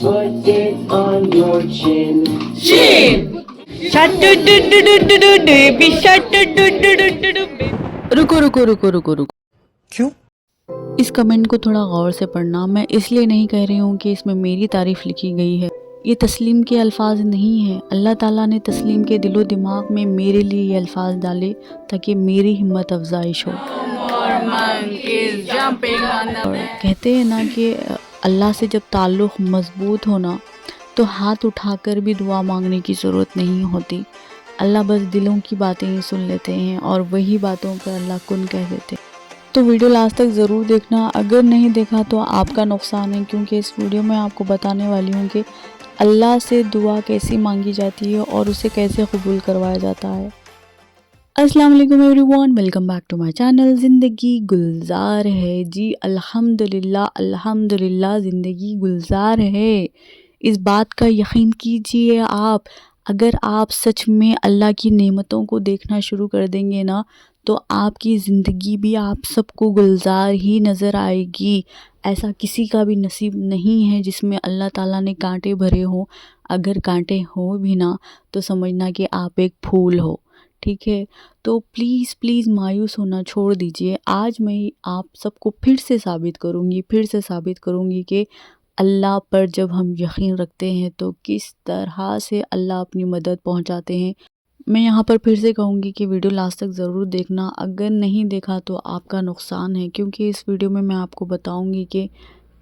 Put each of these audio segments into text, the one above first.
Put it on your chin. Chin. रुको रुको रुको रुको रुको, क्यों? इस कमेंट को थोड़ा गौर से पढ़ना। मैं इसलिए नहीं कह रही हूँ कि इसमें मेरी तारीफ लिखी गई है, ये तस्लीम के अल्फाज नहीं हैं। अल्लाह ताला ने तस्लीम के दिलो दिमाग में मेरे लिए ये अल्फाज डाले ताकि मेरी हिम्मत अफजाइश हो। और कहते हैं ना कि अल्लाह से जब ताल्लुक़ मज़बूत होना तो हाथ उठाकर भी दुआ मांगने की ज़रूरत नहीं होती। अल्लाह बस दिलों की बातें ही सुन लेते हैं और वही बातों पर अल्लाह कुन कह देते हैं। तो वीडियो लास्ट तक ज़रूर देखना, अगर नहीं देखा तो आपका नुकसान है, क्योंकि इस वीडियो में आपको बताने वाली हूँ कि अल्लाह से दुआ कैसी मांगी जाती है और उसे कैसे कबूल करवाया जाता है। अस्सलाम वालेकुम everyone, welcome back to my channel. Zindagi Gulzar है जी, अल्हम्दुलिल्लाह अल्हम्दुलिल्लाह ज़िंदगी गुलजार है। इस बात का यकीन कीजिए आप, अगर आप सच में अल्लाह की नेमतों को देखना शुरू कर देंगे ना तो आपकी ज़िंदगी भी आप सबको गुलजार ही नज़र आएगी। ऐसा किसी का भी नसीब नहीं है जिसमें अल्लाह ताला ने कांटे भरे हों। अगर कांटे हो भी ना तो समझना कि आप एक फूल हो, ठीक है। तो प्लीज़ प्लीज़ मायूस होना छोड़ दीजिए। आज मैं आप सबको फिर से साबित करूँगी कि अल्लाह पर जब हम यकीन रखते हैं तो किस तरह से अल्लाह अपनी मदद पहुंचाते हैं। मैं यहाँ पर फिर से कहूँगी कि वीडियो लास्ट तक ज़रूर देखना, अगर नहीं देखा तो आपका नुकसान है, क्योंकि इस वीडियो में मैं आपको बताऊँगी कि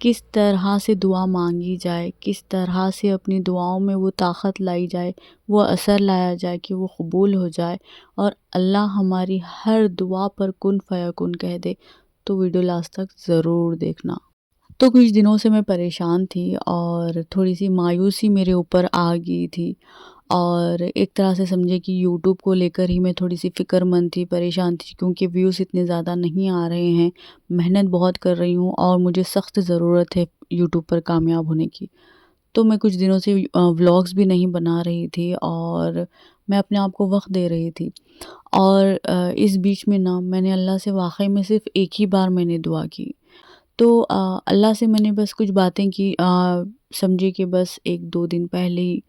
किस तरह से दुआ मांगी जाए, किस तरह से अपनी दुआओं में वो ताकत लाई जाए, वो असर लाया जाए कि वो कबूल हो जाए और अल्लाह हमारी हर दुआ पर कुन फ़यकुन कह दे। तो वीडियो लास्ट तक ज़रूर देखना। तो कुछ दिनों से मैं परेशान थी और थोड़ी सी मायूसी मेरे ऊपर आ गई थी और एक तरह से समझे कि यूट्यूब को लेकर ही मैं थोड़ी सी फ़िक्रमंद थी, परेशान थी, क्योंकि व्यूज़ इतने ज़्यादा नहीं आ रहे हैं। मेहनत बहुत कर रही हूँ और मुझे सख्त ज़रूरत है यूट्यूब पर कामयाब होने की। तो मैं कुछ दिनों से व्लॉग्स भी नहीं बना रही थी और मैं अपने आप को वक्त दे रही थी। और इस बीच में ना मैंने अल्लाह से वाकई में सिर्फ़ एक ही बार मैंने दुआ की। तो अल्लाह से मैंने बस कुछ बातें की, समझिए कि बस 1-2 दिन पहले ही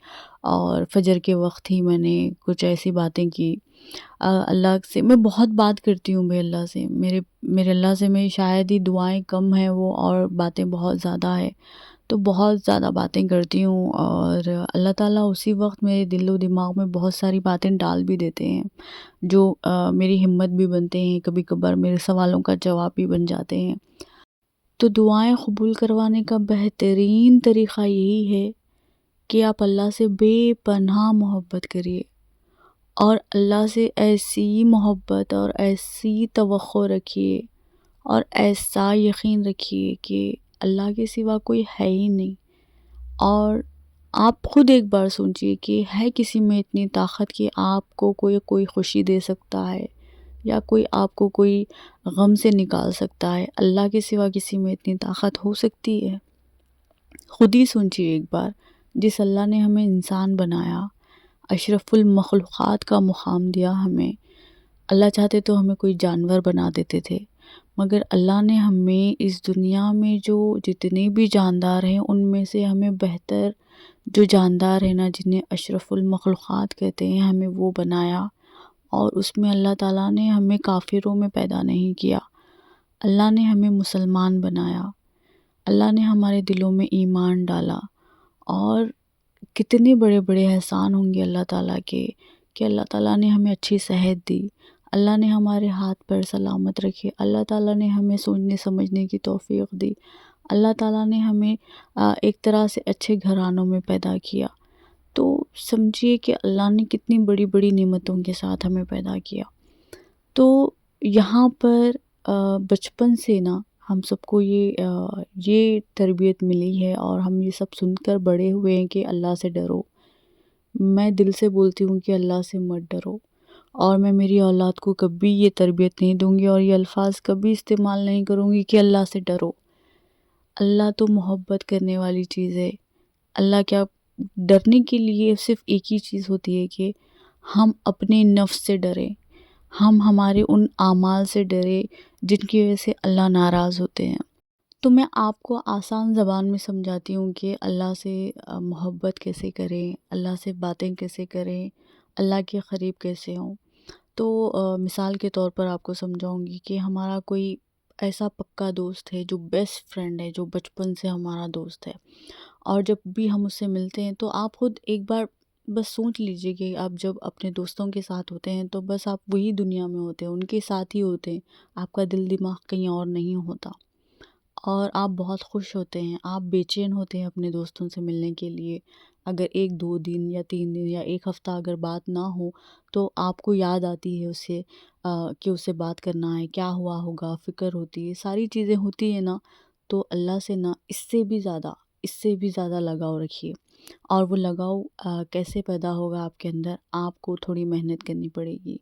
और फजर के वक्त ही मैंने कुछ ऐसी बातें की। अल्लाह से मैं बहुत बात करती हूँ भाई, अल्लाह से मेरे मेरे अल्लाह से मैं शायद ही दुआएं कम हैं वो और बातें बहुत ज़्यादा है। तो बहुत ज़्यादा बातें करती हूँ और अल्लाह ताला उसी वक्त मेरे दिलो दिमाग में बहुत सारी बातें डाल भी देते हैं जो मेरी हिम्मत भी बनते हैं, कभी कभार मेरे सवालों का जवाब भी बन जाते हैं। तो दुआएं कबूल करवाने का बेहतरीन तरीक़ा यही है कि आप अल्लाह से बेपनाह मोहब्बत करिए और अल्लाह से ऐसी मोहब्बत और ऐसी तवक्को रखिए और ऐसा यकीन रखिए कि अल्लाह के सिवा कोई है ही नहीं। और आप खुद एक बार सोचिए कि है किसी में इतनी ताकत कि आपको कोई कोई खुशी दे सकता है या कोई आपको कोई गम से निकाल सकता है। अल्लाह के सिवा किसी में इतनी ताकत हो सकती है? खुद ही सोचिए एक बार, जिस अल्लाह ने हमें इंसान बनाया, अशरफुल मखलूक़ात का मुक़ाम दिया हमें। अल्लाह चाहते तो हमें कोई जानवर बना देते थे, मगर अल्लाह ने हमें इस दुनिया में जो जितने भी जानदार हैं उनमें से हमें बेहतर जो जानदार है ना, जिन्हें अशरफुल मखलूक़ात कहते हैं, हमें वो बनाया। और उसमें अल्लाह ताला ने हमें काफिरों में पैदा नहीं किया, अल्लाह ने हमें मुसलमान बनाया। अल्लाह ने हमारे दिलों में ईमान डाला। और कितने बड़े बड़े एहसान होंगे अल्लाह ताला के कि अल्लाह ताला ने हमें अच्छी सेहत दी, अल्लाह ने हमारे हाथ पैर सलामत रखे, अल्लाह ताला ने हमें सोचने समझने की तौफीक दी, अल्लाह ताला ने हमें एक तरह से अच्छे घरानों में पैदा किया। तो समझिए कि अल्लाह ने कितनी बड़ी बड़ी नेमतों के साथ हमें पैदा किया। तो यहाँ पर बचपन से ना हम सबको ये तरबियत मिली है और हम ये सब सुनकर बड़े हुए हैं कि अल्लाह से डरो। मैं दिल से बोलती हूँ कि अल्लाह से मत डरो और मैं मेरी औलाद को कभी ये तरबियत नहीं दूँगी और ये अल्फाज कभी इस्तेमाल नहीं करूँगी कि अल्लाह से डरो। अल्लाह तो मोहब्बत करने वाली चीज़ है। अल्लाह क्या, डरने के लिए सिर्फ़ एक ही चीज़ होती है कि हम अपने नफ्स से डरें, हम हमारे उन आमाल से डरे जिनकी वजह से अल्लाह नाराज़ होते हैं। تو میں آپ کو آسان زبان میں سمجھاتی ہوں کہ اللہ سے محبت کیسے کریں، اللہ سے باتیں کیسے کریں، اللہ کے قریب کیسے ہوں۔ تو مثال کے طور پر آپ کو سمجھاؤں گی کہ ہمارا کوئی ایسا پکا دوست ہے جو بیسٹ فرینڈ ہے، جو بچپن سے ہمارا دوست ہے، اور جب بھی ہم اس سے ملتے ہیں تو آپ خود ایک بار بس سوچ لیجئے کہ آپ جب اپنے دوستوں کے ساتھ ہوتے ہیں تو بس آپ وہی دنیا میں ہوتے ہیں، ان کے ساتھ ہی ہوتے ہیں، آپ کا دل دماغ کہیں اور نہیں ہوتا، اور آپ بہت خوش ہوتے ہیں، آپ بے چین ہوتے ہیں اپنے دوستوں سے ملنے کے لیے۔ اگر 1 2 دن یا 3 دن یا 1 ہفتہ اگر بات نہ ہو تو آپ کو یاد آتی ہے اسے، کہ اس سے بات کرنا ہے، کیا ہوا ہوگا، فکر ہوتی ہے، ساری چیزیں ہوتی ہیں نا۔ تو اللہ سے نا اس سے بھی زیادہ لگاؤ رکھیے، اور وہ لگاؤ کیسے پیدا ہوگا آپ کے اندر؟ آپ کو تھوڑی محنت کرنی پڑے گی،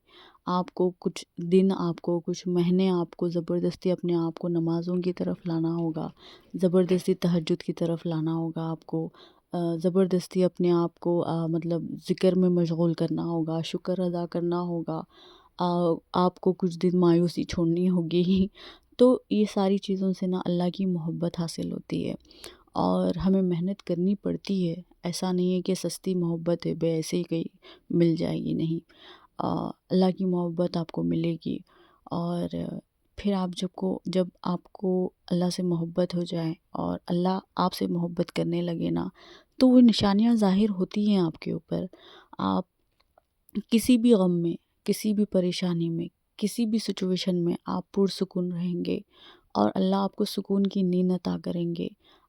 آپ کو کچھ دن، آپ کو کچھ مہینے، آپ کو زبردستی اپنے آپ کو نمازوں کی طرف لانا ہوگا، زبردستی تہجد کی طرف لانا ہوگا، آپ کو زبردستی اپنے آپ کو مطلب ذکر میں مشغول کرنا ہوگا، شکر ادا کرنا ہوگا، آپ کو کچھ دن مایوسی چھوڑنی ہوگی۔ تو یہ ساری چیزوں سے نا اللہ کی محبت حاصل ہوتی ہے، اور ہمیں محنت کرنی پڑتی ہے۔ ایسا نہیں ہے کہ سستی محبت ہے، بے ایسے ہی کہیں مل جائے گی، نہیں۔ اللہ کی محبت آپ کو ملے گی، اور پھر جب آپ کو اللہ سے محبت ہو جائے اور اللہ آپ سے محبت کرنے لگے نا، تو وہ نشانیاں ظاہر ہوتی ہیں آپ کے اوپر۔ آپ کسی بھی غم میں، کسی بھی پریشانی میں، کسی بھی سچویشن میں آپ پرسکون رہیں گے، اور اللہ آپ کو سکون کی نیند عطا کریں گے۔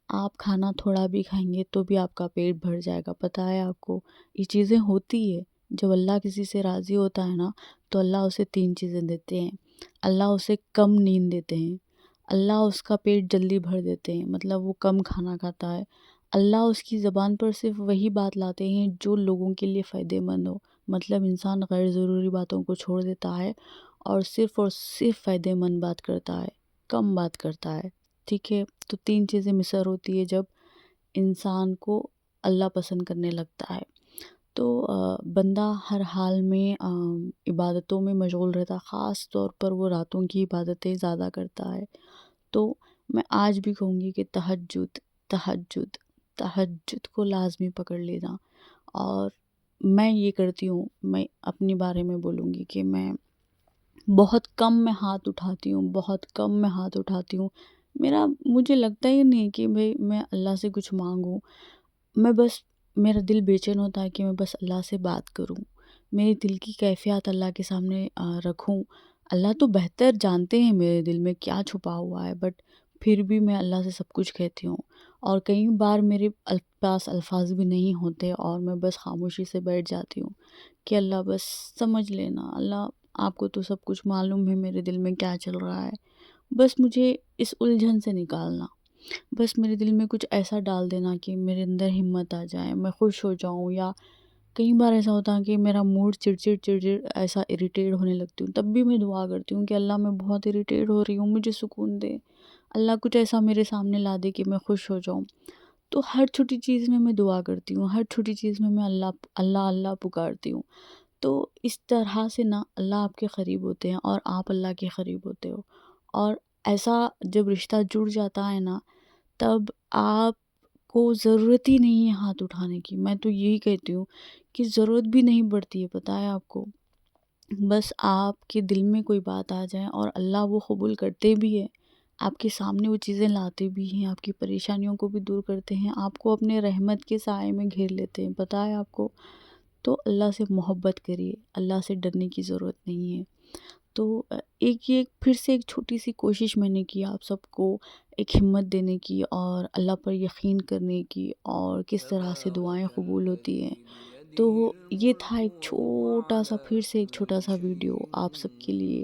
آپ کھانا تھوڑا بھی کھائیں گے تو بھی آپ کا پیٹ بھر جائے گا۔ پتہ ہے آپ کو یہ چیزیں ہوتی ہے۔ جب اللہ کسی سے راضی ہوتا ہے نا تو اللہ اسے 3 چیزیں دیتے ہیں۔ اللہ اسے کم نیند دیتے ہیں، اللہ اس کا پیٹ جلدی بھر دیتے ہیں، مطلب وہ کم کھانا کھاتا ہے، اللہ اس کی زبان پر صرف وہی بات لاتے ہیں جو لوگوں کے لیے فائدہ مند ہو، مطلب انسان غیر ضروری باتوں کو چھوڑ دیتا ہے اور صرف فائدہ مند بات کرتا ہے، کم بات کرتا ہے، ٹھیک ہے۔ تو 3 چیزیں مصر ہوتی ہے جب انسان کو اللہ پسند کرنے لگتا ہے۔ تو بندہ ہر حال میں عبادتوں میں مشغول رہتا، خاص طور پر وہ راتوں کی عبادتیں زیادہ کرتا ہے۔ تو میں آج بھی کہوں گی کہ تہجد تہجد کو لازمی پکڑ لینا۔ اور میں یہ کرتی ہوں، میں اپنے بارے میں بولوں گی کہ میں بہت کم میں ہاتھ اٹھاتی ہوں۔ مجھے لگتا ہی نہیں کہ میں اللہ سے کچھ مانگوں، میں بس، میرا دل بے چین ہوتا ہے کہ میں بس اللہ سے بات کروں، میرے دل کی کیفیات اللہ کے سامنے رکھوں۔ اللہ تو بہتر جانتے ہیں میرے دل میں کیا چھپا ہوا ہے، بٹ پھر بھی میں اللہ سے سب کچھ کہتی ہوں، اور کئی بار میرے پاس الفاظ بھی نہیں ہوتے اور میں بس خاموشی سے بیٹھ جاتی ہوں کہ اللہ بس سمجھ لینا، اللہ آپ کو تو سب کچھ معلوم ہے میرے دل میں کیا چل رہا ہے، بس مجھے اس الجھن سے نکالنا، بس میرے دل میں کچھ ایسا ڈال دینا کہ میرے اندر ہمت آ جائے، میں خوش ہو جاؤں۔ یا کئی بار ایسا ہوتا ہے کہ میرا موڈ چڑچڑ ایسا اریٹیٹ ہونے لگتی ہوں، تب بھی میں دعا کرتی ہوں کہ اللہ میں بہت اریٹیٹ ہو رہی ہوں، مجھے سکون دے، اللہ کچھ ایسا میرے سامنے لا دے کہ میں خوش ہو جاؤں۔ تو ہر چھوٹی چیز میں دعا کرتی ہوں، ہر چھوٹی چیز میں اللہ پکارتی ہوں۔ تو اس طرح سے نا اللہ آپ کے قریب ہوتے ہیں اور آپ اللہ کے قریب ہوتے ہو، اور ایسا جب رشتہ جڑ جاتا ہے نا تب آپ کو ضرورت ہی نہیں ہے ہاتھ اٹھانے کی۔ میں تو یہی کہتی ہوں کہ ضرورت بھی نہیں پڑتی ہے، پتہ ہے آپ کو، بس آپ کے دل میں کوئی بات آ جائے اور اللہ وہ قبول کرتے بھی ہے، آپ کے سامنے وہ چیزیں لاتے بھی ہیں، آپ کی پریشانیوں کو بھی دور کرتے ہیں، آپ کو اپنے رحمت کے سائے میں گھیر لیتے ہیں، پتہ ہے آپ کو۔ تو اللہ سے محبت کریے، اللہ سے ڈرنے کی ضرورت نہیں ہے۔ تو یہ پھر سے ایک چھوٹی سی کوشش میں نے کی آپ سب کو ایک ہمت دینے کی اور اللہ پر یقین کرنے کی، اور کس طرح سے دعائیں قبول ہوتی ہیں۔ تو یہ تھا ایک چھوٹا سا، پھر سے ایک چھوٹا سا ویڈیو آپ سب کے لیے،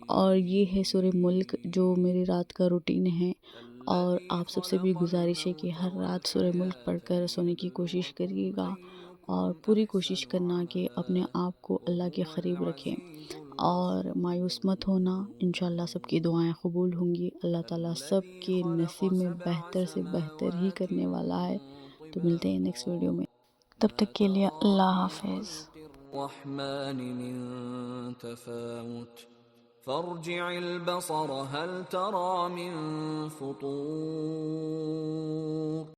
اور یہ ہے سورہ ملک جو میری رات کا روٹین ہے، اور آپ سب سے بھی گزارش ہے کہ ہر رات سورہ ملک پڑھ کر سونے کی کوشش کریے گا، اور پوری کوشش کرنا کہ اپنے آپ کو اللہ کے قریب رکھیں، اور مایوس مت ہونا، انشاءاللہ سب کی دعائیں قبول ہوں گی، اللہ تعالیٰ سب کے نصیب میں بہتر سے بہتر ہی کرنے والا ہے۔ تو ملتے ہیں نیکسٹ ویڈیو میں، تب تک کے لیے اللہ حافظ۔ الرحمن من تفاوت فارجع البصر هل ترى من فطور